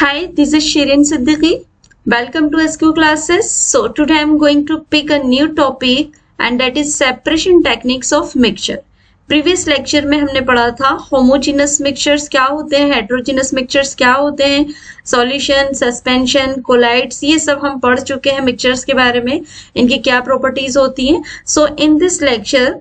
Hi, this is Shirin Siddiqui. Welcome to SQ classes. So today I am going to pick a new topic and that is separation techniques of mixture. Previous lecture में हमने पढ़ा था homogeneous mixtures क्या होते हैं, heterogeneous mixtures क्या होते हैं, सॉल्यूशन, सस्पेंशन, कोलाइड्स, ये सब हम पढ़ चुके हैं मिक्सचर्स के बारे में, इनकी क्या प्रॉपर्टीज होती हैं. So in this lecture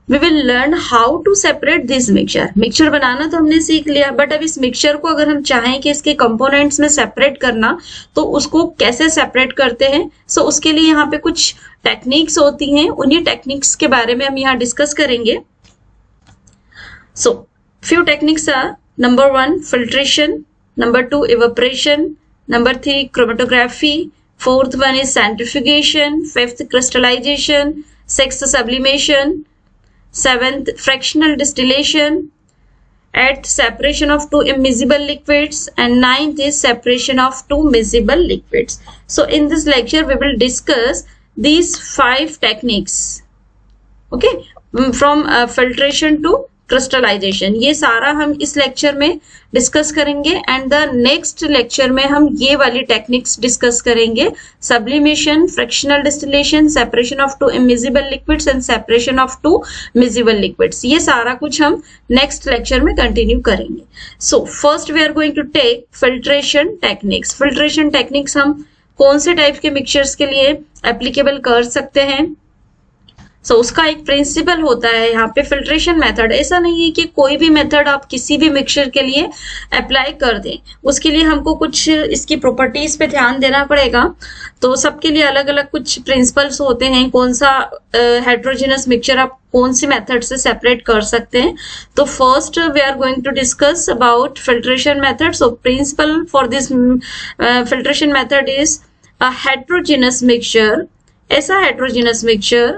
we will learn how to separate this mixture. Mixture बनाना तो हमने सीख लिया, बट अब इस मिक्सचर को अगर हम चाहें कि इसके कंपोनेंट्स में सेपरेट करना, तो उसको कैसे सेपरेट करते हैं. सो उसके लिए यहाँ पे कुछ टेक्निक्स होती हैं, उन्हीं टेक्निक्स के बारे में हम यहाँ डिस्कस करेंगे. So few techniques are: number 1 filtration, number 2 evaporation, number 3 chromatography, fourth one is centrifugation, fifth crystallization, sixth sublimation, seventh fractional distillation, eighth separation of two immiscible liquids, and ninth is separation of two miscible liquids. So in this lecture we will discuss these 5 techniques, okay, from filtration to crystallization. ये सारा हम इस lecture में discuss करेंगे and the next lecture में हम ये वाली टेक्निक्स डिस्कस करेंगे: sublimation, fractional distillation, separation of two immiscible liquids and separation of two miscible liquids. ये सारा कुछ हम नेक्स्ट लेक्चर में कंटिन्यू करेंगे. So first we are going to take filtration techniques. Filtration techniques हम कौन से टाइप के मिक्सचर्स के लिए एप्लीकेबल कर सकते हैं. उसका एक प्रिंसिपल होता है यहाँ पे फिल्ट्रेशन मेथड. ऐसा नहीं है कि कोई भी मेथड आप किसी भी मिक्सचर के लिए अप्लाई कर दें, उसके लिए हमको कुछ इसकी प्रॉपर्टीज पे ध्यान देना पड़ेगा. तो सबके लिए अलग अलग कुछ प्रिंसिपल्स होते हैं, कौन सा हेट्रोजेनस मिक्सचर आप कौन सी मेथड से सेपरेट कर सकते हैं. तो first we are going to discuss about filtration method. So principle for this filtration method is a heterogeneous mixture. ऐसा heterogeneous mixture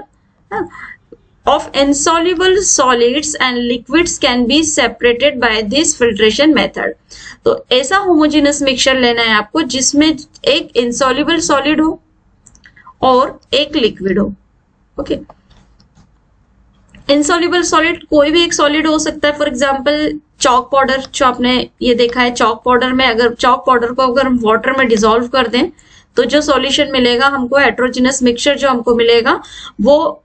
of insoluble solids and liquids can be separated by this filtration method. तो ऐसा homogeneous mixture लेना है आपको जिसमें एक insoluble solid हो और एक लिक्विड हो. ओके, insoluble solid कोई भी एक सॉलिड हो सकता है. फॉर एग्जांपल चॉक पाउडर, जो आपने ये देखा है, चॉक पाउडर में अगर चॉक पाउडर को अगर हम वाटर में डिसॉल्व कर दें तो जो सॉल्यूशन मिलेगा हमको, हेट्रोजेनस मिक्सचर जो हमको मिलेगा, वो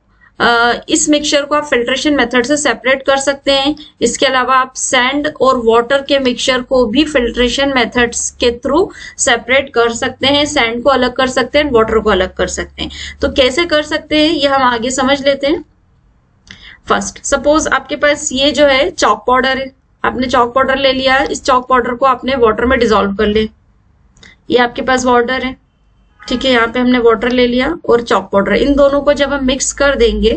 इस मिक्सचर को आप फिल्ट्रेशन मेथड से सेपरेट कर सकते हैं. इसके अलावा आप सैंड और वाटर के मिक्सचर को भी फिल्ट्रेशन मेथड्स के थ्रू सेपरेट कर सकते हैं. सैंड को अलग कर सकते हैं, वाटर को अलग कर सकते हैं. तो कैसे कर सकते हैं ये हम आगे समझ लेते हैं. फर्स्ट, सपोज आपके पास ये जो है चॉक पाउडर है. आपने चॉक पाउडर ले लिया, इस चॉक पाउडर को आपने वाटर में डिसॉल्व कर ले. ये आपके पास वाटर है, ठीक है. यहाँ पे हमने वाटर ले लिया और चॉक पाउडर, इन दोनों को जब हम मिक्स कर देंगे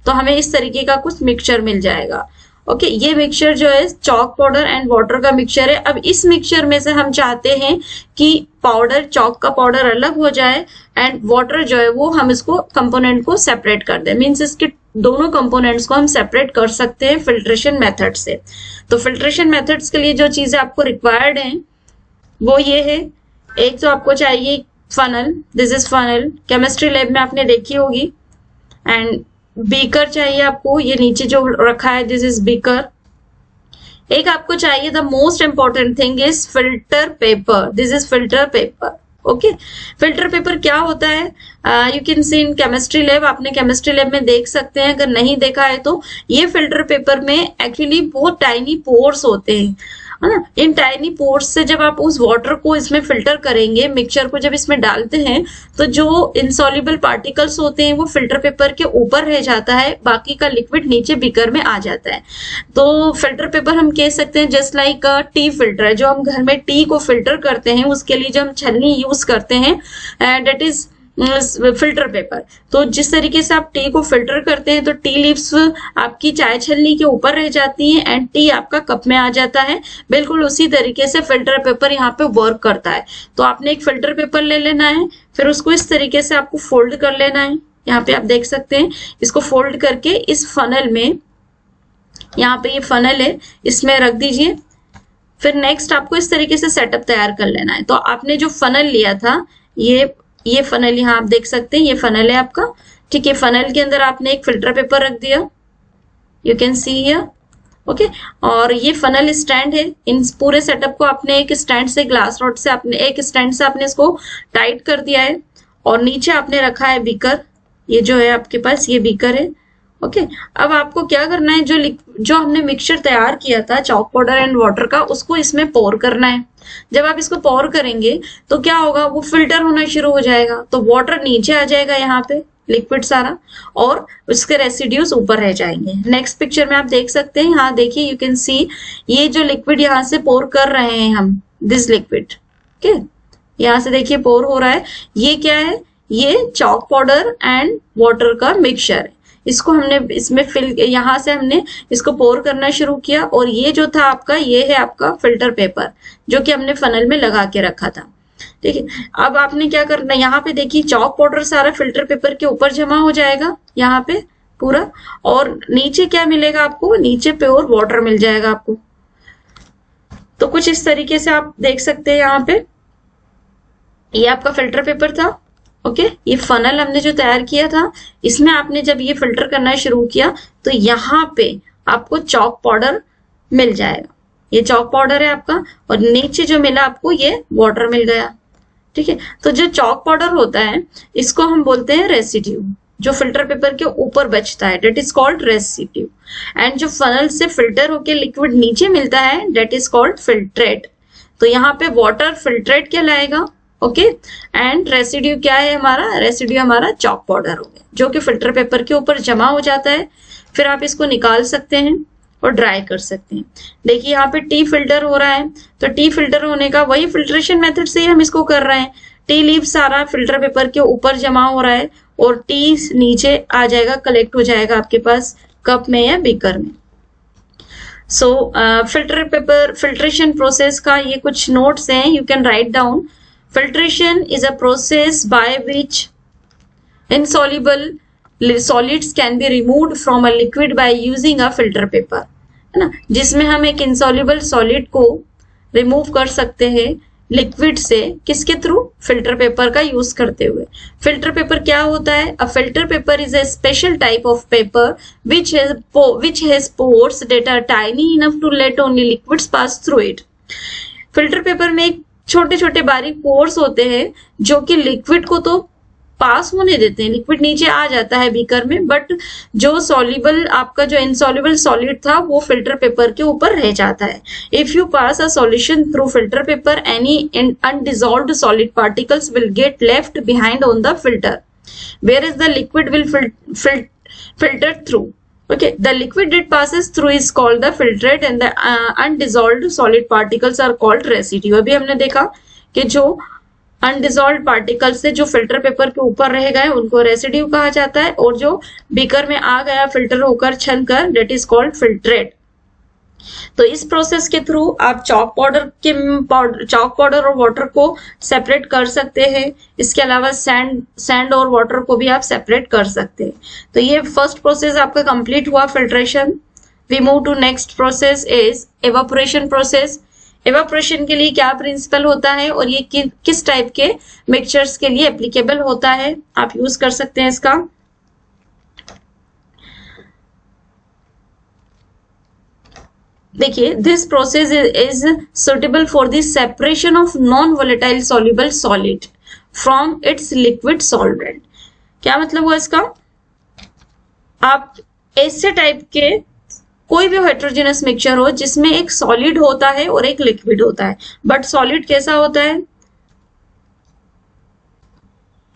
तो हमें इस तरीके का कुछ मिक्सचर मिल जाएगा. ओके, ये मिक्सचर जो है चॉक पाउडर एंड वाटर का मिक्सचर है. अब इस मिक्सचर में से हम चाहते हैं कि पाउडर, चॉक का पाउडर अलग हो जाए एंड वाटर जो है वो हम इसको कंपोनेंट को सेपरेट कर दें. मीन्स इसके दोनों कंपोनेंट्स को हम सेपरेट कर सकते हैं फिल्ट्रेशन मेथड से. तो फिल्ट्रेशन मेथड्स के लिए जो चीजें आपको रिक्वायर्ड हैं वो ये है. एक तो आपको चाहिए funnel, this is funnel, chemistry lab में आपने देखी होगी. एंड बीकर चाहिए आपको, ये नीचे जो रखा है दिस इज बीकर. एक आपको चाहिए, the most important thing is filter paper. This is filter paper. Okay, filter paper क्या होता है, you can see in chemistry lab. आपने केमिस्ट्री लैब में देख सकते हैं, अगर नहीं देखा है तो. ये फिल्टर पेपर में एक्चुअली बहुत टाइनी पोर्स होते हैं, है ना. इन टाइनी पोर्स से जब आप उस वाटर को इसमें फिल्टर करेंगे, मिक्सचर को जब इसमें डालते हैं, तो जो इनसॉल्युबल पार्टिकल्स होते हैं वो फिल्टर पेपर के ऊपर रह जाता है, बाकी का लिक्विड नीचे बीकर में आ जाता है. तो फिल्टर पेपर हम कह सकते हैं जस्ट लाइक टी फिल्टर. जो हम घर में टी को फिल्टर करते हैं उसके लिए जो हम छलनी यूज करते हैं, डेट इज फिल्टर पेपर. तो जिस तरीके से आप टी को फिल्टर करते हैं तो टी लीव्स आपकी चाय छलनी के ऊपर रह जाती हैं एंड टी आपका कप में आ जाता है. बिल्कुल उसी तरीके से फिल्टर पेपर यहाँ पे वर्क करता है. तो आपने एक फिल्टर पेपर ले लेना है, फिर उसको इस तरीके से आपको फोल्ड कर लेना है. यहाँ पे आप देख सकते हैं, इसको फोल्ड करके इस फनल में, यहाँ पे ये फनल है, इसमें रख दीजिए. फिर नेक्स्ट आपको इस तरीके से सेटअप तैयार कर लेना है. तो आपने जो फनल लिया था, ये फनल यहाँ आप देख सकते हैं, ये फनल है आपका, ठीक है. फनल के अंदर आपने एक फिल्टर पेपर रख दिया, you can see here. Okay. और ये फनल स्टैंड है, इन पूरे सेटअप को आपने एक स्टैंड से, ग्लास रॉड से आपने, एक स्टैंड से आपने इसको टाइट कर दिया है और नीचे आपने रखा है बीकर, ये जो है आपके पास ये बीकर है। ओके, अब आपको क्या करना है, जो हमने मिक्सचर तैयार किया था चॉक पाउडर एंड वाटर का, उसको इसमें पोर करना है। जब आप इसको पोर करेंगे तो क्या होगा, वो फिल्टर होना शुरू हो जाएगा, तो वाटर नीचे आ जाएगा यहाँ पे लिक्विड सारा, और उसके रेसिड्यूज ऊपर रह जाएंगे। नेक्स्ट पिक्चर में आप देख सकते हैं, यहाँ देखिए, यू कैन सी ये जो लिक्विड यहाँ से पोर कर रहे हैं हम, दिस लिक्विड, ओके, यहाँ से देखिए पोर हो रहा है। ये क्या है, ये चॉक पाउडर एंड वाटर का मिक्सचर है। इसको हमने इसमें यहाँ से हमने इसको पोर करना शुरू किया, और ये जो था आपका, ये है आपका फिल्टर पेपर जो कि हमने फनल में लगा के रखा था। ठीक है, अब आपने क्या करना है, यहाँ पे देखिए चॉक पाउडर सारा फिल्टर पेपर के ऊपर जमा हो जाएगा यहाँ पे पूरा, और नीचे क्या मिलेगा आपको, नीचे प्योर वाटर मिल जाएगा आपको। तो कुछ इस तरीके से आप देख सकते हैं, यहाँ पे ये आपका फिल्टर पेपर था। ओके, ये फनल हमने जो तैयार किया था, इसमें आपने जब ये फिल्टर करना शुरू किया तो यहाँ पे आपको चॉक पाउडर मिल जाएगा। ये चॉक पाउडर है आपका, और नीचे जो मिला आपको ये वाटर मिल गया। ठीक है, तो जो चॉक पाउडर होता है इसको हम बोलते हैं रेसिड्यू, जो फिल्टर पेपर के ऊपर बचता है, that is called residue. And जो फनल से फिल्टर होके लिक्विड नीचे मिलता है, डेट इज कॉल्ड फिल्ट्रेट। तो यहाँ पे वाटर फिल्ट्रेट कहलाएगा। ओके, एंड रेसिड्यू क्या है हमारा, रेसिड्यू हमारा चॉक पाउडर हो गया, जो कि फिल्टर पेपर के ऊपर जमा हो जाता है। फिर आप इसको निकाल सकते हैं और ड्राई कर सकते हैं। देखिए यहाँ पे टी फिल्टर हो रहा है, तो टी फिल्टर होने का वही फिल्ट्रेशन मेथड से ही हम इसको कर रहे हैं। टी लीव सारा फिल्टर पेपर के ऊपर जमा हो रहा है, और टी नीचे आ जाएगा, कलेक्ट हो जाएगा आपके पास कप में या बीकर में। सो फिल्टर पेपर फिल्ट्रेशन प्रोसेस का ये कुछ नोट्स हैं, you can write down. Filtration is a process by which insoluble solids can be removed from a liquid by using a filter paper, है ना, जिसमें हम एक insoluble solid को remove कर सकते हैं लिक्विड से, किसके थ्रू, फिल्टर पेपर का यूज करते हुए। फिल्टर पेपर क्या होता है, a filter paper is a special type of paper which has pores that are tiny enough to let only liquids pass through it। Filter paper में एक छोटे छोटे बारीक पोर्स होते हैं जो कि लिक्विड को तो पास होने देते हैं, लिक्विड नीचे आ जाता है बीकर में, बट जो सॉल्युबल आपका जो इनसॉल्युबल सॉलिड था वो फिल्टर पेपर के ऊपर रह जाता है। If you pass a solution through filter paper, any undissolved solid particles will get left behind on the filter, where is the liquid will filter through। Okay, the liquid that passes through is called the filtrate and the undissolved solid particles are called residue। अभी हमने देखा कि जो अनडिसॉल्व particles से जो filter paper के ऊपर रह गए उनको रेसिड्यू कहा जाता है, और जो बीकर में आ गया फिल्टर होकर छन कर, डेट इज कॉल्ड फिल्ट्रेट। तो इस प्रोसेस के थ्रू आप चॉक पाउडर और वाटर को सेपरेट कर सकते हैं। इसके अलावा सैंड और वाटर को भी आप सेपरेट कर सकते हैं। तो ये फर्स्ट प्रोसेस आपका कंप्लीट हुआ, filtration. We move to next process is evaporation process. Evaporation के लिए क्या प्रिंसिपल होता है और ये किस टाइप के मिक्सचर्स के लिए एप्लीकेबल होता है, आप यूज कर सकते हैं इसका। देखिए, this process is suitable for the separation of non volatile soluble solid from its liquid solvent. क्या मतलब हुआ इसका, आप ऐसे टाइप के कोई भी हेट्रोजेनस मिक्सचर हो जिसमें एक सॉलिड होता है और एक लिक्विड होता है, बट सॉलिड कैसा होता है,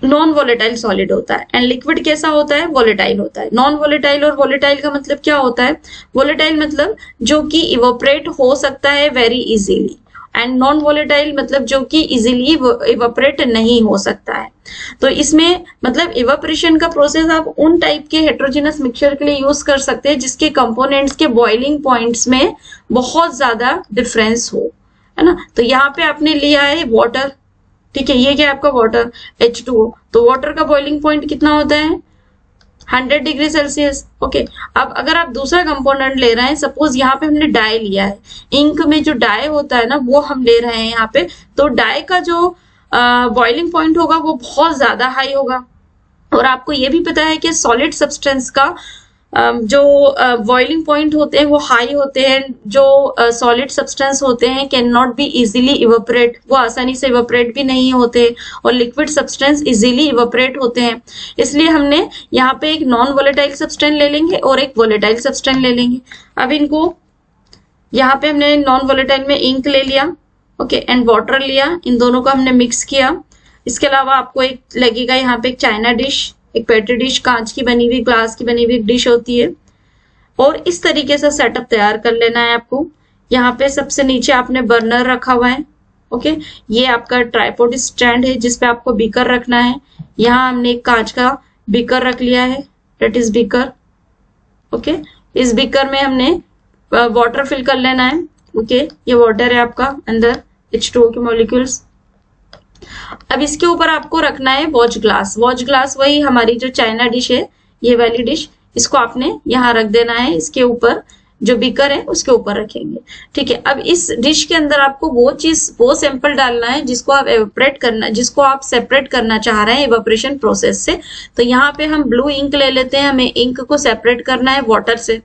नॉन वोलेटाइल सॉलिड होता है, एंड लिक्विड कैसा होता है, वोलेटाइल होता है। नॉन वोलेटाइल और वोलेटाइल का मतलब क्या होता है, वोलेटाइल मतलब जो कि इवोपरेट हो सकता है very easily, and non volatile मतलब जो कि इजीली इवोपरेट नहीं हो सकता है। तो इसमें मतलब इवोपरेशन का प्रोसेस आप उन टाइप के हेट्रोजेनस मिक्सचर के लिए यूज कर सकते हैं जिसके कंपोनेंट्स के बॉइलिंग पॉइंट्स में बहुत ज्यादा डिफरेंस हो, है ना। तो यहाँ पे आपने लिया है वाटर, ठीक है, ये क्या है आपका वाटर, H2O। तो वाटर का बॉइलिंग पॉइंट कितना होता है, 100 डिग्री सेल्सियस। ओके, अब अगर आप दूसरा कंपोनेंट ले रहे हैं, सपोज यहाँ पे हमने डाई लिया है, इंक में जो डाई होता है ना वो हम ले रहे हैं यहाँ पे, तो डाई का जो बॉइलिंग पॉइंट होगा वो बहुत ज्यादा हाई होगा। और आपको ये भी पता है कि सॉलिड सब्सटेंस का जो बॉइलिंग पॉइंट होते हैं वो हाई होते हैं, जो सॉलिड सब्सटेंस होते हैं can not be easily evaporate, वो आसानी से इवेपोरेट भी नहीं होते, और लिक्विड सब्सटेंस इजीली इवेपोरेट होते हैं। इसलिए हमने यहाँ पे एक नॉन वोलेटाइल सब्सटेंस ले लेंगे और एक वोलेटाइल सब्सटेंस ले लेंगे। अब इनको यहाँ पे हमने नॉन वोलेटाइल में इंक ले लिया, ओके, एंड वाटर लिया, इन दोनों को हमने मिक्स किया। इसके अलावा आपको एक लगेगा यहाँ पे एक चाइना डिश, एक पेट्री डिश, कांच की बनी हुई, ग्लास की बनी हुई डिश होती है, और इस तरीके से सेटअप तैयार कर लेना है आपको। यहाँ पे सबसे नीचे आपने बर्नर रखा हुआ है, ओके, ये आपका ट्राइपॉड स्टैंड है जिसपे आपको बीकर रखना है। यहाँ हमने एक कांच का बीकर रख लिया है, दैट इज बीकर, ओके। इस बीकर में हमने वाटर फिल कर लेना है, ओके, ये वाटर है आपका अंदर, H2O के मॉलिक्यूल्स। अब इसके ऊपर आपको रखना है वॉच ग्लास। वॉच ग्लास वही हमारी जो चाइना डिश है, ये वाली डिश, इसको आपने यहाँ रख देना है, इसके ऊपर जो बीकर है उसके ऊपर रखेंगे, ठीक है। अब इस डिश के अंदर आपको वो सैंपल डालना है जिसको आप एवेपोरेट करना, जिसको आप सेपरेट करना चाह रहे हैं एवेपोरेशन प्रोसेस से। तो यहाँ पे हम ब्लू इंक ले लेते हैं, हमें इंक को सेपरेट करना है वाटर से,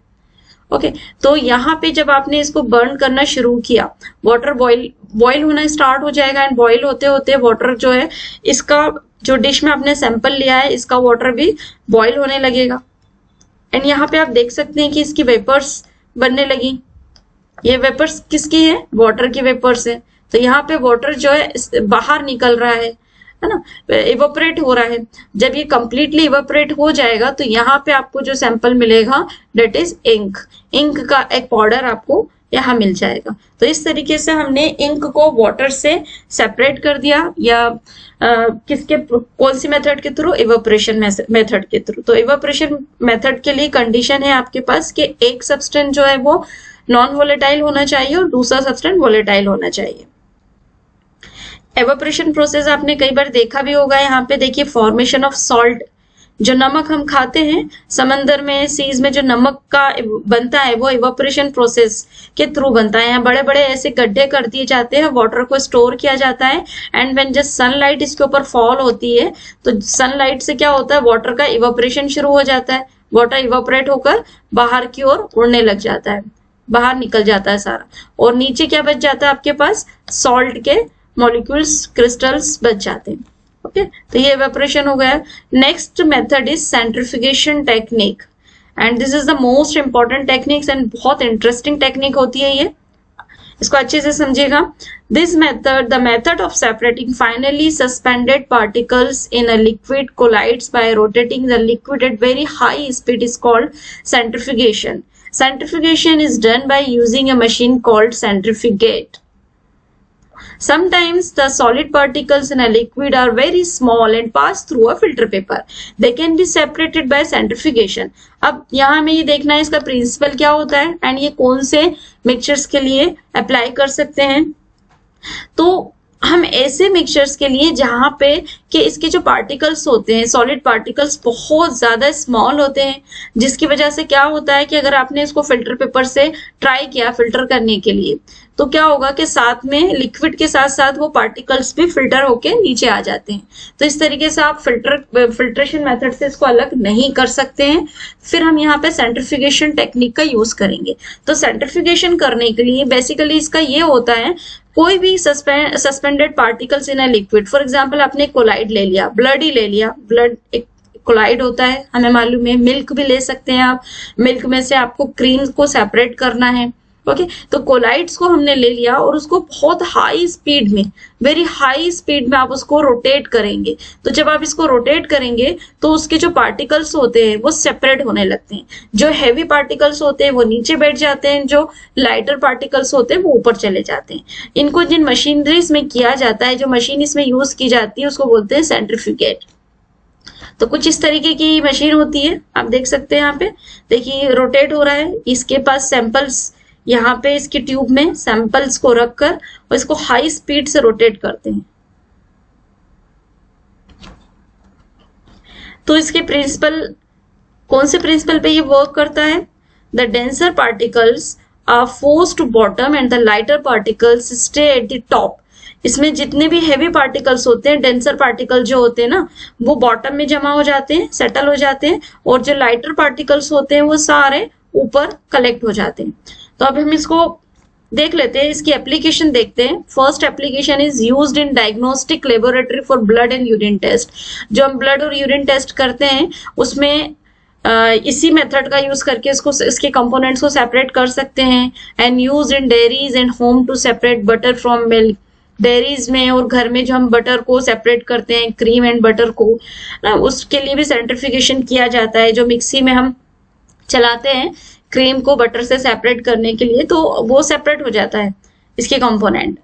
ओके। तो यहाँ पे जब आपने इसको बर्न करना शुरू किया, वाटर बॉईल होना स्टार्ट हो जाएगा, एंड बॉईल होते होते वाटर जो है, इसका जो डिश में आपने सैंपल लिया है इसका वाटर भी बॉईल होने लगेगा। एंड यहाँ पे आप देख सकते हैं कि इसकी वेपर्स बनने लगी। ये वेपर्स किसकी है? वाटर की वेपर्स है। तो यहाँ पे वाटर जो है बाहर निकल रहा है ना, इवेपोरेट हो रहा है। जब ये कंप्लीटली इवेपोरेट हो जाएगा तो यहाँ पे आपको जो सैंपल मिलेगा दैट इज इंक। इंक का एक पाउडर आपको यहाँ मिल जाएगा। तो इस तरीके से हमने इंक को वाटर से सेपरेट कर दिया, या कौन सी मेथड के थ्रू? इवेपोरेशन मेथड के थ्रू। तो इवेपोरेशन मेथड के लिए कंडीशन है आपके पास कि एक सब्सटेंस जो है वो नॉन वोलेटाइल होना चाहिए और दूसरा सब्सटेंस वोलेटाइल होना चाहिए। एवेपोरेशन प्रोसेस आपने कई बार देखा भी होगा। यहाँ पे देखिए फॉर्मेशन ऑफ सॉल्ट, जो नमक हम खाते हैं समंदर में, सीज में जो नमक का बनता है वो इवेपोरेशन प्रोसेस के थ्रू बनता है। यहाँ बड़े बड़े ऐसे गड्ढे कर दिए जाते हैं, वाटर को स्टोर किया जाता है, एंड व्हेन जस्ट सनलाइट इसके ऊपर फॉल होती है तो सनलाइट से क्या होता है, वाटर का इवेपोरेशन शुरू हो जाता है। वाटर इवेपोरेट होकर बाहर की ओर उड़ने लग जाता है, बाहर निकल जाता है सारा, और नीचे क्या बच जाता है आपके पास? सॉल्ट के मॉलिक्यूल्स, क्रिस्टल्स बच जाते हैं, ओके। तो ये इवेपोरेशन हो गया। Next method is centrifugation technique, and this is the most important techniques and बहुत इंटरेस्टिंग टेक्निक होती है ये, इसको अच्छे से समझिएगा। This method, the method of separating finely suspended particles in a liquid colloids by rotating the liquid at very high speed is called centrifugation. Centrifugation is done by using a machine called centrifugate. Sometimes the solid particles in a liquid are very small and pass through a filter paper. They can be separated by centrifugation. अब यहाँ हमें ये देखना है इसका principal क्या होता है एंड ये कौन से मिक्सचर्स के लिए अप्लाई कर सकते हैं। तो हम ऐसे मिक्सचर्स के लिए जहां पे कि इसके जो पार्टिकल्स होते हैं, सॉलिड पार्टिकल्स बहुत ज्यादा स्मॉल होते हैं, जिसकी वजह से क्या होता है कि अगर आपने इसको फिल्टर पेपर से ट्राई किया फिल्टर करने के लिए तो क्या होगा कि साथ में लिक्विड के साथ साथ वो पार्टिकल्स भी फिल्टर होके नीचे आ जाते हैं। तो इस तरीके से आप फिल्ट्रेशन मेथड से इसको अलग नहीं कर सकते हैं। फिर हम यहाँ पे सेंट्रिफिकेशन टेक्निक का यूज करेंगे। तो सेंट्रिफिकेशन करने के लिए बेसिकली इसका ये होता है, कोई भी suspended particles in a liquid, for example आपने कोलाइड ले लिया, ब्लड ही ले लिया, ब्लड एक कोलाइड होता है, हमें मालूम है। मिल्क भी ले सकते हैं आप, मिल्क में से आपको क्रीम को सेपरेट करना है, ओके। तो कोलाइड्स को हमने ले लिया और उसको बहुत हाई स्पीड में, वेरी हाई स्पीड में आप उसको रोटेट करेंगे। तो जब आप इसको रोटेट करेंगे तो उसके जो पार्टिकल्स होते हैं वो सेपरेट होने लगते हैं। जो हैवी पार्टिकल्स होते हैं वो नीचे बैठ जाते हैं, जो लाइटर पार्टिकल्स होते हैं वो ऊपर चले जाते हैं। इनको जिन मशीनरीज में किया जाता है, जो मशीन इसमें यूज की जाती है उसको बोलते हैं सेंट्रीफ्यूगेट। तो कुछ इस तरीके की मशीन होती है, आप देख सकते हैं। यहाँ पे देखिए रोटेट हो रहा है, इसके पास सैंपल्स, यहाँ पे इसकी ट्यूब में सैंपल्स को रखकर और इसको हाई स्पीड से रोटेट करते हैं। तो इसके प्रिंसिपल, कौन से प्रिंसिपल पे ये वर्क करता है? The denser particles are forced to bottom and the lighter particles stay at the top. इसमें जितने भी हैवी पार्टिकल्स होते हैं, डेंसर पार्टिकल जो होते हैं ना, वो बॉटम में जमा हो जाते हैं, सेटल हो जाते हैं, और जो लाइटर पार्टिकल्स होते हैं वो सारे ऊपर कलेक्ट हो जाते हैं। तो अब हम इसको देख लेते हैं, इसकी एप्लीकेशन देखते हैं। First application is used in diagnostic laboratory for blood and urine test. जो हम ब्लड और यूरिन टेस्ट करते हैं उसमें इसी मेथड का यूज करके इसके कंपोनेंट्स को सेपरेट कर सकते हैं। And use in dairies and home to separate butter from milk. Dairies में और घर में जो हम बटर को सेपरेट करते हैं, क्रीम एंड बटर को ना, उसके लिए भी सेंट्रिफिकेशन किया जाता है। जो मिक्सी में हम चलाते हैं क्रीम को बटर से सेपरेट करने के लिए, तो वो सेपरेट हो जाता है इसके कंपोनेंट।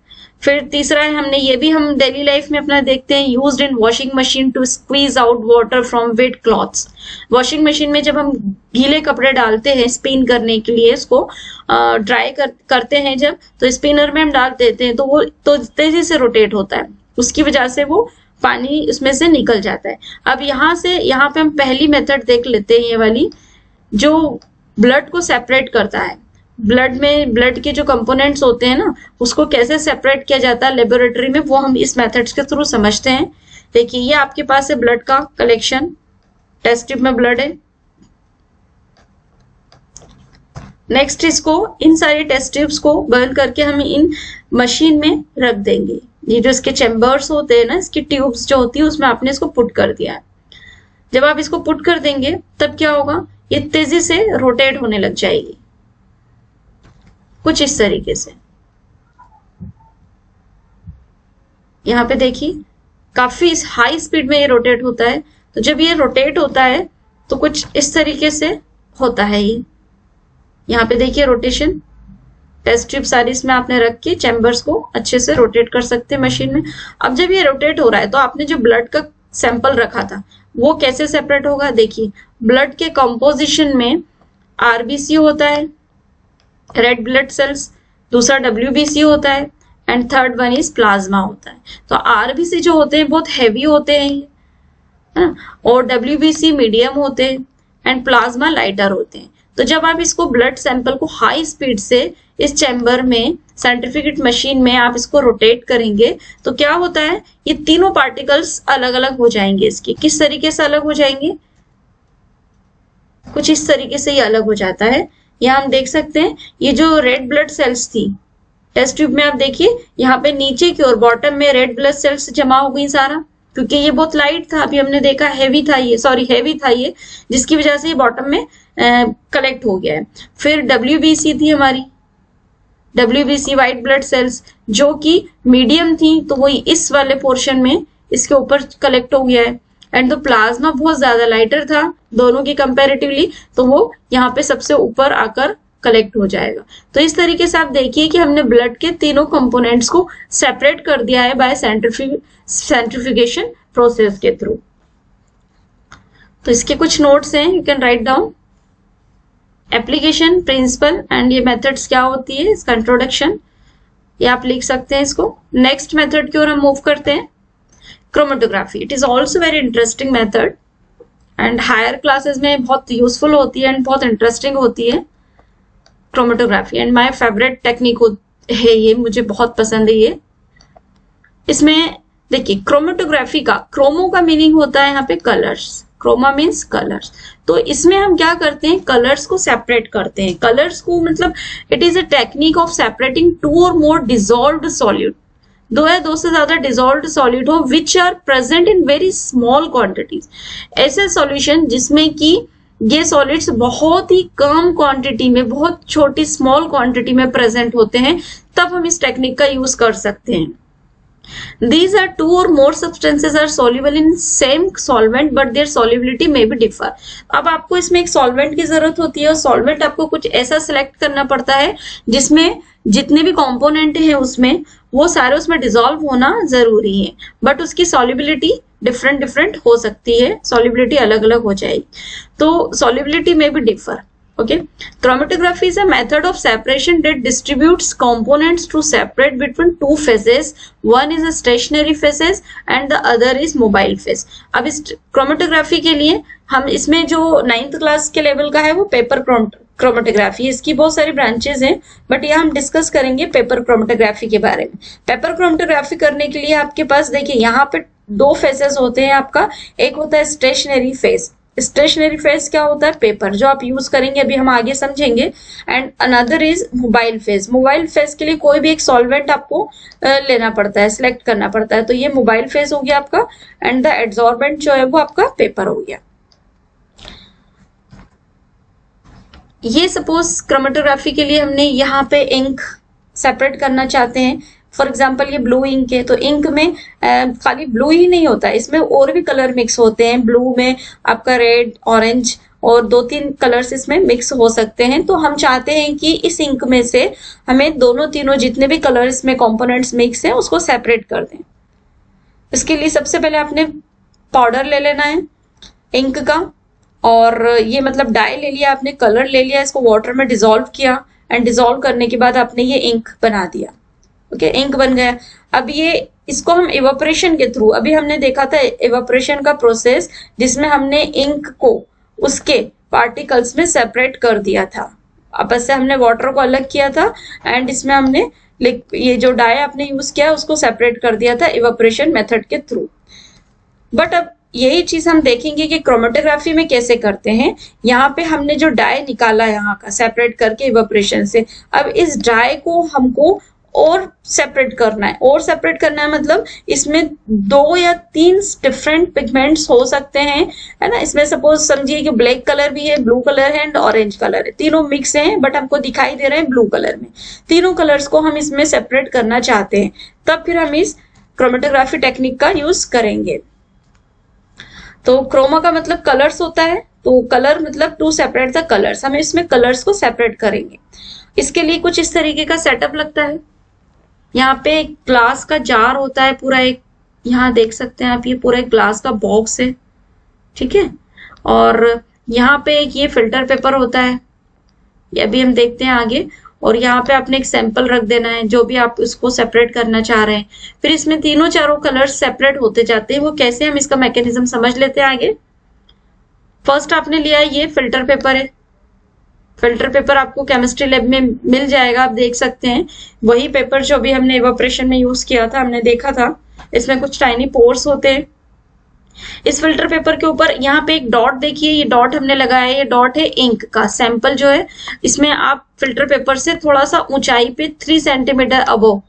फिर तीसरा है, हमने ये भी हम डेली लाइफ में अपना देखते हैं, used in washing machine to squeeze out water from wet clothes. Washing machine में जब हम गीले कपड़े डालते हैं स्पिन करने के लिए, इसको ड्राई करते हैं जब, तो स्पिनर में हम डाल देते हैं तो वो तो तेजी से रोटेट होता है, उसकी वजह से वो पानी उसमें से निकल जाता है। अब यहाँ पे हम पहली मेथड देख लेते हैं, ये वाली जो ब्लड को सेपरेट करता है। ब्लड के जो कंपोनेंट्स होते हैं ना, उसको कैसे सेपरेट किया जाता है लेबोरेटरी में, वो हम इस मेथड्स के थ्रू समझते हैं। देखिए ये आपके पास है ब्लड का कलेक्शन, टेस्ट ट्यूब में ब्लड है। नेक्स्ट इसको, इन सारी टेस्ट ट्यूब्स को बंद करके हम इन मशीन में रख देंगे। ये जो इसके चैम्बर्स होते हैं ना, इसकी ट्यूब्स जो होती है, उसमें आपने इसको पुट कर दिया है। जब आप इसको पुट कर देंगे तब क्या होगा, ये तेजी से रोटेट होने लग जाएगी, कुछ इस तरीके से। यहाँ पे देखिए काफी हाई स्पीड में ये रोटेट होता है। तो जब ये रोटेट होता है तो कुछ इस तरीके से होता है ये। यहाँ पे देखिए रोटेशन, टेस्ट ट्यूब सारी इसमें आपने रख के चैम्बर्स को अच्छे से रोटेट कर सकते हैं मशीन में। अब जब ये रोटेट हो रहा है तो आपने जो ब्लड का सैंपल रखा था वो कैसे सेपरेट होगा, देखिए ब्लड के कंपोजिशन में आरबीसी होता है, रेड ब्लड सेल्स, दूसरा डब्ल्यूबीसी होता है, and third one is plasma होता है। तो आरबीसी जो होते हैं बहुत हैवी होते हैं, है ना, और डब्ल्यूबीसी मीडियम होते हैं, एंड प्लाज्मा लाइटर होते हैं। तो जब आप इसको ब्लड सैंपल को हाई स्पीड से इस चैम्बर में सेंट्रीफ्यूगेट मशीन में आप इसको रोटेट करेंगे तो क्या होता है, ये तीनों पार्टिकल्स अलग अलग हो जाएंगे। इसके किस तरीके से अलग हो जाएंगे, कुछ इस तरीके से ये अलग हो जाता है। यहाँ हम देख सकते हैं ये जो रेड ब्लड सेल्स थी टेस्ट ट्यूब में, आप देखिए यहाँ पे नीचे की ओर बॉटम में रेड ब्लड सेल्स जमा हो गई सारा, क्योंकि ये बहुत लाइट था। अभी हमने देखा हैवी था ये, जिसकी वजह से ये बॉटम में कलेक्ट हो गया है। फिर डब्ल्यूबीसी थी हमारी, डब्ल्यूबीसी व्हाइट ब्लड सेल्स जो कि मीडियम थी, तो वो इस वाले पोर्शन में इसके ऊपर कलेक्ट हो गया है। एंड तो प्लाज्मा बहुत ज्यादा लाइटर था दोनों की कंपैरेटिवली, तो वो यहाँ पे सबसे ऊपर आकर कलेक्ट हो जाएगा। तो इस तरीके से आप देखिए कि हमने ब्लड के तीनों कंपोनेंट्स को सेपरेट कर दिया है बाय सेंट्रीफ्यूगेशन प्रोसेस के थ्रू। तो इसके कुछ नोट्स हैं, you can write down. Application, principle and ये मेथड्स क्या होती है, इसका इंट्रोडक्शन ये आप लिख सकते हैं इसको। नेक्स्ट मेथड की ओर हम मूव करते हैं, chromatography. It is also very interesting method and higher classes में बहुत यूजफुल होती है एंड बहुत इंटरेस्टिंग होती है chromatography, and my favourite technique है ये, मुझे बहुत पसंद है ये। इसमें देखिए क्रोमेटोग्राफी का, क्रोमो का मीनिंग होता है यहाँ पे कलर्स, क्रोमा मीन्स कलर्स। तो इसमें हम क्या करते हैं, कलर्स को सेपरेट करते हैं। कलर्स को मतलब it is a technique of separating two or more dissolved solute, दो से ज्यादा डिजॉल्व्ड सॉल्यूट हो which are present in very small quantities. ऐसे सॉल्यूशन जिसमें कि ये सॉलिड्स बहुत ही कम क्वांटिटी में, बहुत छोटी स्मॉल क्वांटिटी में प्रेजेंट होते हैं, तब हम इस टेक्निक का यूज कर सकते हैं। These are two or more substances are soluble in same solvent but their solubility may be differ। अब आपको इसमें एक सॉल्वेंट की जरूरत होती है और सॉल्वेंट आपको कुछ ऐसा सिलेक्ट करना पड़ता है जिसमें जितने भी कंपोनेंट हैं उसमें वो सारे उसमें डिसॉल्व होना जरूरी है, बट उसकी सॉल्युबिलिटी डिफरेंट हो सकती है, सॉल्युबिलिटी अलग अलग हो जाएगी। तो सॉल्युबिलिटी में भी differ. Okay, chromatography is a method of separation that distributes components to separate between two phases. One is a stationary phases and the other is mobile phase. अब इस chromatography के लिए हम इसमें जो 9th क्लास के लेवल का है वो पेपर क्रोमेटोग्राफी, इसकी बहुत सारी ब्रांचेस हैं, बट यहाँ हम डिस्कस करेंगे पेपर क्रोमेटोग्राफी के बारे में। पेपर क्रोमेटोग्राफी करने के लिए आपके पास देखिए यहाँ पे दो फेजेस होते हैं आपका, एक होता है स्टेशनरी फेज। स्टेशनरी फेज क्या होता है? पेपर जो आप यूज करेंगे, अभी हम आगे समझेंगे। And another is mobile phase. Mobile phase के लिए कोई भी एक सॉल्वेंट आपको लेना पड़ता है, सिलेक्ट करना पड़ता है। तो ये मोबाइल फेज हो गया आपका, एंड द एड्सॉर्बेंट जो है वो आपका पेपर हो गया। ये सपोज क्रोमेटोग्राफी के लिए हमने यहाँ पे इंक सेपरेट करना चाहते हैं। फॉर एग्जाम्पल ये ब्लू इंक है, तो इंक में खाली ब्लू ही नहीं होता है, इसमें और भी कलर मिक्स होते हैं। ब्लू में आपका रेड, ऑरेंज और 2-3 कलर्स इसमें मिक्स हो सकते हैं। तो हम चाहते हैं कि इस इंक में से हमें दोनों तीनों जितने भी कलर्स में कंपोनेंट्स मिक्स हैं उसको सेपरेट कर दें। इसके लिए सबसे पहले आपने पाउडर ले लेना है इंक का, और ये मतलब डाई ले लिया आपने, कलर ले लिया, इसको वाटर में डिसॉल्व किया, एंड डिसॉल्व करने के बाद आपने ये इंक बना दिया। ओके, इंक बन गया। अब ये इसको हम इवेपोरेशन के थ्रू, अभी हमने देखा था इवेपोरेशन का प्रोसेस जिसमें हमने इंक को उसके पार्टिकल्स में सेपरेट कर दिया था। आपस से हमने वाटर को अलग किया था, एंड इसमें हमने ये जो डाई आपने यूज किया उसको सेपरेट कर दिया था इवेपोरेशन मेथड के थ्रू। बट अब यही चीज हम देखेंगे कि क्रोमेटोग्राफी में कैसे करते हैं। यहाँ पे हमने जो डाई निकाला यहाँ का सेपरेट करके इवेपोरेशन से, अब इस डाई को हमको और सेपरेट करना है। और सेपरेट करना है मतलब इसमें 2 या 3 डिफरेंट पिगमेंट्स हो सकते हैं, है ना। इसमें सपोज समझिए कि ब्लैक कलर भी है, ब्लू कलर है एंड ऑरेंज कलर है, तीनों मिक्स हैं, बट हमको दिखाई दे रहे हैं ब्लू कलर में। तीनों कलर्स को हम इसमें सेपरेट करना चाहते हैं, तब फिर हम इस क्रोमेटोग्राफी टेक्निक का यूज करेंगे। तो क्रोमा का मतलब कलर्स होता है, तो कलर मतलब टू सेपरेट द कलर्स, हम इसमें कलर्स को सेपरेट करेंगे। इसके लिए कुछ इस तरीके का सेटअप लगता है। यहाँ पे एक ग्लास का जार होता है पूरा, एक यहाँ देख सकते हैं आप, ये पूरा एक ग्लास का बॉक्स है, ठीक है। और यहाँ पे एक ये फिल्टर पेपर होता है, ये अभी हम देखते हैं आगे। और यहाँ पे आपने एक सैंपल रख देना है जो भी आप उसको सेपरेट करना चाह रहे हैं। फिर इसमें तीनों चारों कलर्स सेपरेट होते जाते हैं। वो कैसे, हम इसका मैकेनिज्म समझ लेते हैं आगे। फर्स्ट आपने लिया है ये फिल्टर पेपर है। फिल्टर पेपर आपको केमिस्ट्री लैब में मिल जाएगा, आप देख सकते हैं। वही पेपर जो भी हमने इवेपोरेशन में यूज किया था, हमने देखा था इसमें कुछ टाइनी पोर्स होते हैं। इस फिल्टर पेपर के ऊपर यहाँ पे एक डॉट देखिए, ये डॉट हमने लगाया है, ये डॉट है इंक का। सैंपल जो है इसमें आप फिल्टर पेपर से थोड़ा सा ऊंचाई पे 3 सेंटीमीटर अबव,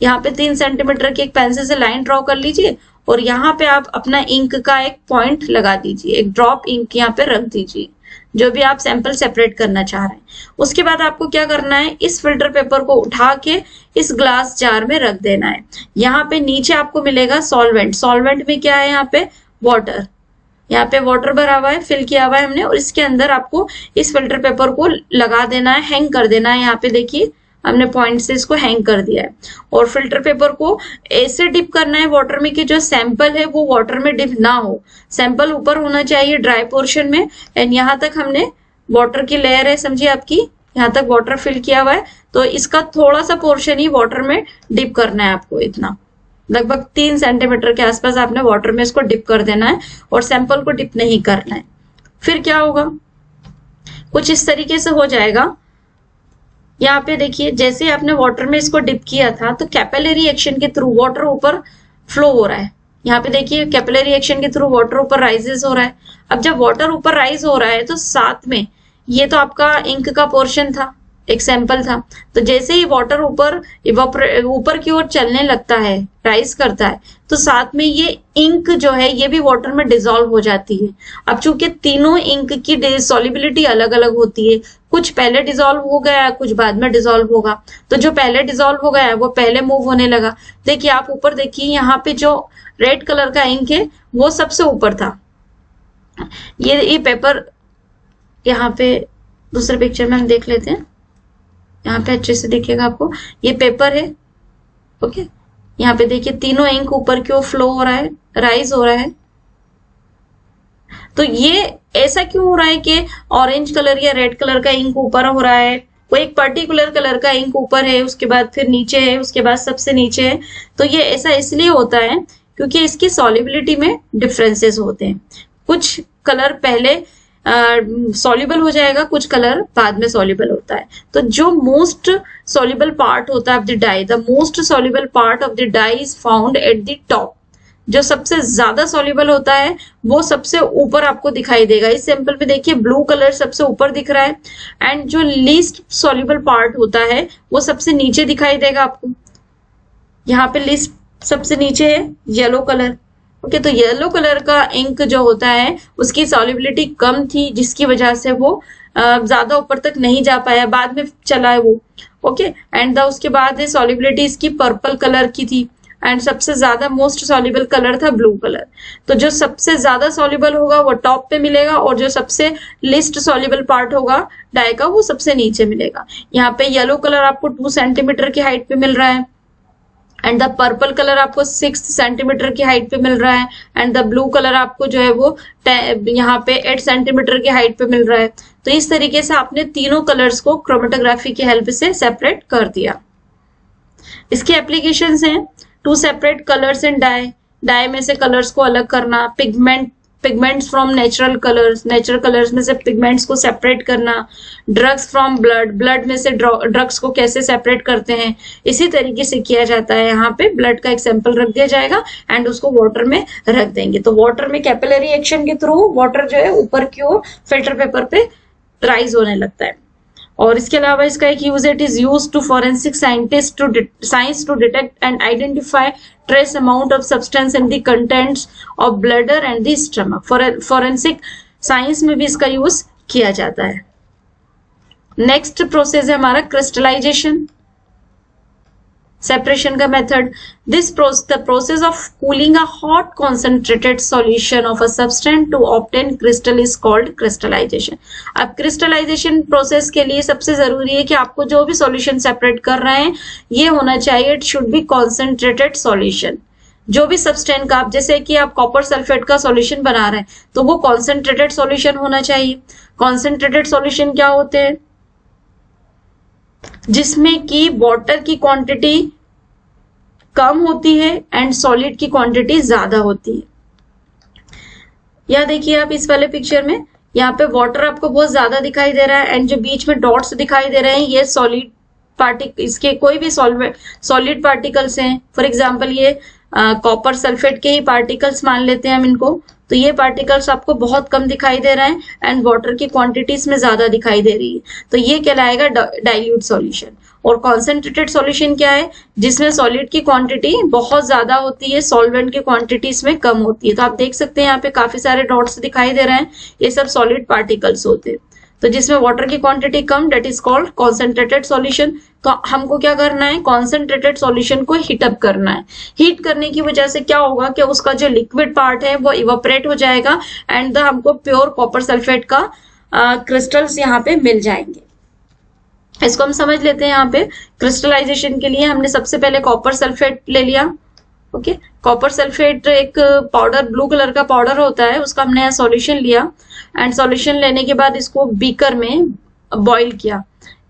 यहाँ पे 3 सेंटीमीटर की एक पेंसिल से लाइन ड्रॉ कर लीजिए, और यहाँ पे आप अपना इंक का एक पॉइंट लगा दीजिए, एक ड्रॉप इंक यहाँ पे रख दीजिए, जो भी आप सैंपल सेपरेट करना चाह रहे हैं। उसके बाद आपको क्या करना है, इस फिल्टर पेपर को उठा के इस ग्लास जार में रख देना है। यहाँ पे नीचे आपको मिलेगा सॉल्वेंट। सॉल्वेंट में क्या है, यहाँ पे वाटर, यहाँ पे वाटर भरा हुआ है, फिल किया हुआ है हमने, और इसके अंदर आपको इस फिल्टर पेपर को लगा देना है, हैंग कर देना है। यहाँ पे देखिए हमने पॉइंट से इसको हैंग कर दिया है, और फिल्टर पेपर को ऐसे डिप करना है वाटर में कि जो सैंपल है वो वाटर में डिप ना हो, सैंपल ऊपर होना चाहिए ड्राई पोर्शन में। एंड यहाँ तक हमने वाटर की लेयर है, समझिए आपकी, यहाँ तक वाटर फिल किया हुआ है, तो इसका थोड़ा सा पोर्शन ही वाटर में डिप करना है आपको। इतना लगभग 3 सेंटीमीटर के आसपास आपने वाटर में इसको डिप कर देना है, और सैंपल को डिप नहीं करना है। फिर क्या होगा, कुछ इस तरीके से हो जाएगा। यहाँ पे देखिए जैसे आपने वाटर में इसको डिप किया था, तो कैपिलरी एक्शन के थ्रू वाटर ऊपर फ्लो हो रहा है। यहाँ पे देखिए कैपिलरी एक्शन के थ्रू वाटर ऊपर राइजेस हो रहा है। अब जब वाटर ऊपर राइज हो रहा है, तो साथ में ये तो आपका इंक का पोर्शन था, एक सैंपल था, तो जैसे ही वाटर ऊपर की ओर चलने लगता है, राइज करता है, तो साथ में ये इंक जो है ये भी वाटर में डिसॉल्व हो जाती है। अब चूंकि तीनों इंक की सॉल्युबिलिटी अलग अलग होती है, कुछ पहले डिसॉल्व हो गया, कुछ बाद में डिसॉल्व होगा, तो जो पहले डिसॉल्व हो गया वो पहले मूव होने लगा। देखिए आप ऊपर देखिए, यहाँ पे जो रेड कलर का इंक है वो सबसे ऊपर था। ये पेपर यहाँ पे दूसरे पिक्चर में हम देख लेते हैं, यहाँ पे अच्छे से दिखेगा आपको, ये पेपर है। ओके, यहाँ पे देखिए तीनों इंक ऊपर की ओर फ्लो हो रहा है, राइज हो रहा है। तो ये ऐसा क्यों हो रहा है कि ऑरेंज कलर या रेड कलर का इंक ऊपर हो रहा है, कोई एक पर्टिकुलर कलर का इंक ऊपर है, उसके बाद फिर नीचे है, उसके बाद सबसे नीचे है। तो ये ऐसा इसलिए होता है क्योंकि इसकी सॉल्युबिलिटी में डिफरेंसेस होते हैं। कुछ कलर पहले सॉल्युबल हो जाएगा, कुछ कलर बाद में सॉल्युबल होता है। तो जो मोस्ट सॉल्युबल पार्ट होता है of the dye, the most soluble part of the dye is found at the top. जो सबसे ज्यादा सॉल्युबल होता है वो सबसे ऊपर आपको दिखाई देगा। इस सैंपल में देखिए ब्लू कलर सबसे ऊपर दिख रहा है, एंड जो लीस्ट सॉल्युबल पार्ट होता है वो सबसे नीचे दिखाई देगा आपको। यहाँ पे लिस्ट सबसे नीचे है येलो कलर। ओके, तो येलो कलर का इंक जो होता है उसकी सॉल्युबिलिटी कम थी, जिसकी वजह से वो ज्यादा ऊपर तक नहीं जा पाया, बाद में चला है वो। ओके, एंड उसके बाद सॉल्युबिलिटी इसकी पर्पल कलर की थी, एंड सबसे ज्यादा मोस्ट सॉल्युबल कलर था ब्लू कलर। तो जो सबसे ज्यादा सॉल्युबल होगा वो टॉप पे मिलेगा, और जो सबसे लिस्ट सॉल्युबल पार्ट होगा डाई का वो सबसे नीचे मिलेगा। यहाँ पे येलो कलर आपको 2 सेंटीमीटर की हाइट पे मिल रहा है, एंड द पर्पल कलर आपको 6 सेंटीमीटर की हाइट पे मिल रहा है, एंड द ब्लू कलर आपको जो है वो यहाँ पे 8 सेंटीमीटर की हाइट पे मिल रहा है। तो इस तरीके से आपने तीनों कलर्स को क्रोमेटोग्राफी की हेल्प से सेपरेट कर दिया। इसके एप्लीकेशंस हैं to separate colours in dye, dye में से कलर्स को अलग करना, पिगमेंट्स फ्रॉम नेचुरल कलर्स में से पिगमेंट्स को सेपरेट करना, ड्रग्स फ्रॉम ब्लड में से ड्रग्स को कैसे सेपरेट करते हैं, इसी तरीके से किया जाता है। यहाँ पे ब्लड का एक सैंपल रख दिया जाएगा एंड उसको वाटर में रख देंगे, तो वाटर में कैपिलरी एक्शन के थ्रू वाटर जो है ऊपर की ओर फिल्टर पेपर पे राइज होने लगता है। और इसके अलावा इसका एक use, it is use to forensic scientist science to detect and identify trace amount of substance in the contents of bladder and the stomach. Forensic science में भी इसका यूज किया जाता है। नेक्स्ट प्रोसेस है हमारा क्रिस्टलाइजेशन, सेपरेशन का method. The process of cooling a hot concentrated solution of a substance to obtain crystal is called crystallization. अब क्रिस्टलाइजेशन प्रोसेस के लिए सबसे जरूरी है कि आपको जो भी सॉल्यूशन सेपरेट कर रहे हैं ये होना चाहिए, it should be concentrated solution. जो भी सब्सटेंस का आप, जैसे कि आप कॉपर सल्फेट का सॉल्यूशन बना रहे हैं तो वो कॉन्सेंट्रेटेड सॉल्यूशन होना चाहिए। कॉन्सेंट्रेटेड सॉल्यूशन क्या होते हैं? जिसमें कि वाटर की क्वांटिटी कम होती है एंड सॉलिड की क्वांटिटी ज्यादा होती है। यह देखिए आप इस वाले पिक्चर में, यहाँ पे वाटर आपको बहुत ज्यादा दिखाई दे रहा है, एंड जो बीच में डॉट्स दिखाई दे रहे हैं ये सॉलिड इसके कोई भी सॉलिड पार्टिकल्स हैं। फॉर एग्जाम्पल ये कॉपर सल्फेट के ही पार्टिकल्स मान लेते हैं हम इनको, तो ये पार्टिकल्स आपको बहुत कम दिखाई दे रहे हैं एंड वाटर की क्वांटिटीज में ज्यादा दिखाई दे रही है, तो ये कहलाएगा डाइल्यूट सॉल्यूशन। और कॉन्सेंट्रेटेड सॉल्यूशन क्या है? जिसमें सॉलिड की क्वांटिटी बहुत ज्यादा होती है, सॉल्वेंट की क्वांटिटी इसमें कम होती है। तो आप देख सकते हैं यहाँ पे काफी सारे डॉट्स दिखाई दे रहे हैं, ये सब सॉलिड पार्टिकल्स होते हैं। तो जिसमें वाटर की क्वांटिटी कम, that is called concentrated solution. तो हमको क्या करना है? कॉन्सेंट्रेटेड सॉल्यूशन को हीट अप करना है। हीट करने की वजह से क्या होगा कि उसका जो लिक्विड पार्ट है वो इवापोरेट हो जाएगा एंड हमको प्योर कॉपर सल्फेट का क्रिस्टल्स यहाँ पे मिल जाएंगे। इसको हम समझ लेते हैं। यहाँ पे क्रिस्टलाइजेशन के लिए हमने सबसे पहले कॉपर सल्फेट ले लिया। ओके, कॉपर सल्फेट एक पाउडर, ब्लू कलर का पाउडर होता है, उसका हमने यहाँ सॉल्यूशन लिया एंड सॉल्यूशन लेने के बाद इसको बीकर में बॉईल किया।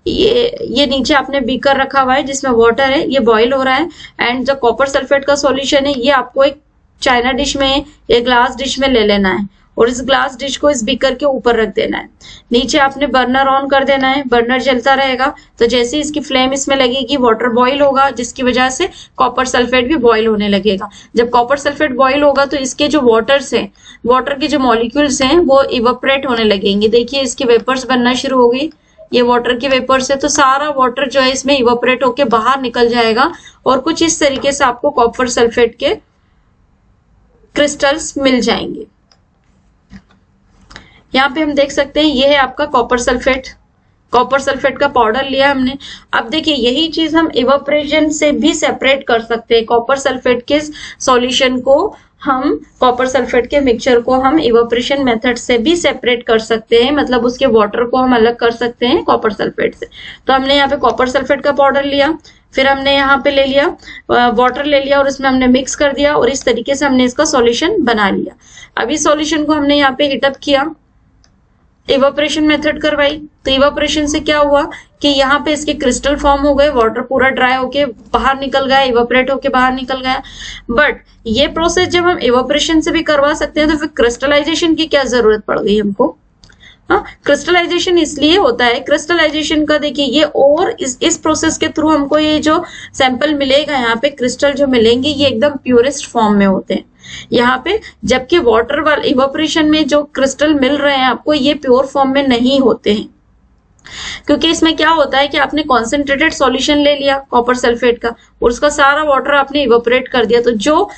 ये नीचे आपने बीकर रखा हुआ है जिसमें वाटर है, ये बॉईल हो रहा है एंड जो कॉपर सल्फेट का सॉल्यूशन है ये आपको एक चाइना डिश में, एक ग्लास डिश में ले लेना है और इस ग्लास डिश को इस बीकर के ऊपर रख देना है। नीचे आपने बर्नर ऑन कर देना है, बर्नर जलता रहेगा, तो जैसे इसकी फ्लेम इसमें लगेगी वाटर बॉईल होगा, जिसकी वजह से कॉपर सल्फेट भी बॉईल होने लगेगा। जब कॉपर सल्फेट बॉईल होगा तो इसके जो वाटर्स हैं, वाटर के जो मॉलिक्यूल्स हैं वो इवापोरेट होने लगेंगे। देखिए इसकी वेपर्स बनना शुरू हो गई, ये वाटर की वेपर्स है, तो सारा वाटर जो है इसमें इवापोरेट होके बाहर निकल जाएगा और कुछ इस तरीके से आपको कॉपर सल्फेट के क्रिस्टल्स मिल जाएंगे। यहाँ पे हम देख सकते हैं ये है आपका कॉपर सल्फेट का पाउडर लिया हमने। अब देखिए यही चीज हम इवापोरेशन से भी सेपरेट कर सकते हैं। कॉपर सल्फेट के सॉल्यूशन को हम कॉपर सल्फेट के मिक्सचर को हम इवापोरेशन मेथड से भी सेपरेट कर सकते हैं, मतलब उसके वाटर को हम अलग कर सकते हैं कॉपर सल्फेट से। तो हमने यहाँ पे कॉपर सल्फेट का पाउडर लिया, फिर हमने यहाँ पे ले लिया वाटर ले लिया और उसमें हमने मिक्स कर दिया और इस तरीके से हमने इसका सॉल्यूशन बना लिया। अब इस सॉल्यूशन को हमने यहाँ पे हीटअप किया, इवापोरेशन मेथड करवाई। तो इवापोरेशन से क्या हुआ कि यहाँ पे इसके क्रिस्टल फॉर्म हो गए, वाटर पूरा ड्राई होके बाहर निकल गया, इवापोरेट होके बाहर निकल गया। बट ये प्रोसेस जब हम इवापोरेशन से भी करवा सकते हैं तो फिर क्रिस्टलाइजेशन की क्या जरूरत पड़ गई हमको? हाँ, क्रिस्टलाइजेशन इसलिए होता है, क्रिस्टलाइजेशन का देखिए ये और इस प्रोसेस के थ्रू हमको ये जो सैंपल मिलेगा यहाँ पे क्रिस्टल जो मिलेंगे ये एकदम प्योरेस्ट फॉर्म में होते हैं यहाँ पे, जबकि वाटर वाले इवापोरेशन में जो क्रिस्टल मिल रहे हैं आपको ये प्योर फॉर्म में नहीं होते हैं। क्योंकि इसमें क्या होता है कि आपने कॉन्सेंट्रेटेड सॉल्यूशन ले लिया कॉपर सल्फेट का और उसका सारा वाटर आपने इवेपोरेट कर दिया, तो जो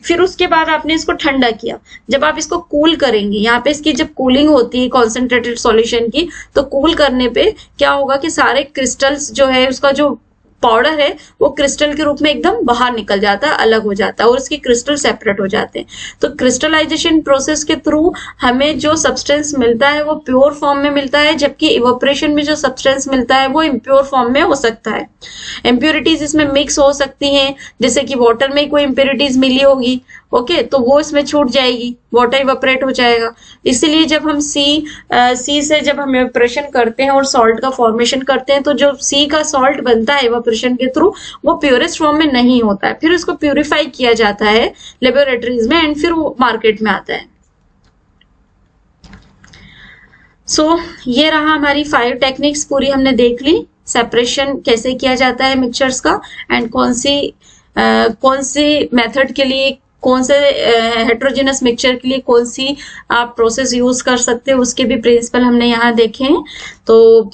फिर उसके बाद आपने इसको ठंडा किया। जब आप इसको कूल करेंगे, यहाँ पे इसकी जब कूलिंग होती है कॉन्सेंट्रेटेड सॉल्यूशन की, तो कूल करने पे क्या होगा कि सारे क्रिस्टल्स जो है उसका जो पाउडर है वो क्रिस्टल के रूप में एकदम बाहर निकल जाता है, अलग हो जाता है और उसके क्रिस्टल सेपरेट हो जाते हैं। तो क्रिस्टलाइजेशन प्रोसेस के थ्रू हमें जो सब्सटेंस मिलता है वो प्योर फॉर्म में मिलता है, जबकि इवेपोरेशन में जो सब्सटेंस मिलता है वो इम्प्योर फॉर्म में हो सकता है। इम्प्योरिटीज इसमें मिक्स हो सकती हैं, जैसे कि वाटर में कोई इम्प्योरिटीज मिली होगी, ओके, तो वो इसमें छूट जाएगी, वाटर इवेपोरेट हो जाएगा। इसीलिए जब हम सी से जब हम इवेपोरेशन करते हैं और सॉल्ट का फॉर्मेशन करते हैं तो जो सी का सॉल्ट बनता है इवेपोरेशन के थ्रू वो प्योरेस्ट फॉर्म में नहीं होता है, फिर उसको प्यूरिफाई किया जाता है लेबोरेटरीज में एंड फिर वो मार्केट में आता है। सो ये रहा हमारी 5 टेक्निक्स, पूरी हमने देख ली। सेपरेशन कैसे किया जाता है मिक्सचर्स का एंड कौन सी मेथड के लिए, कौन से हेट्रोजेनस मिक्सचर के लिए कौन सी आप प्रोसेस यूज कर सकते हैं, उसके भी प्रिंसिपल हमने यहाँ देखे हैं। तो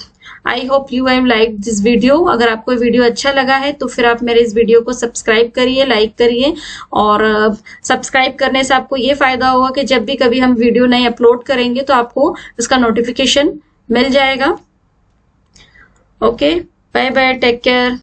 I hope you have like this video. अगर आपको वीडियो अच्छा लगा है तो फिर आप मेरे इस वीडियो को सब्सक्राइब करिए, लाइक करिए, और सब्सक्राइब करने से आपको ये फायदा होगा कि जब भी कभी हम वीडियो नए अपलोड करेंगे तो आपको उसका नोटिफिकेशन मिल जाएगा। Okay, bye bye, take care.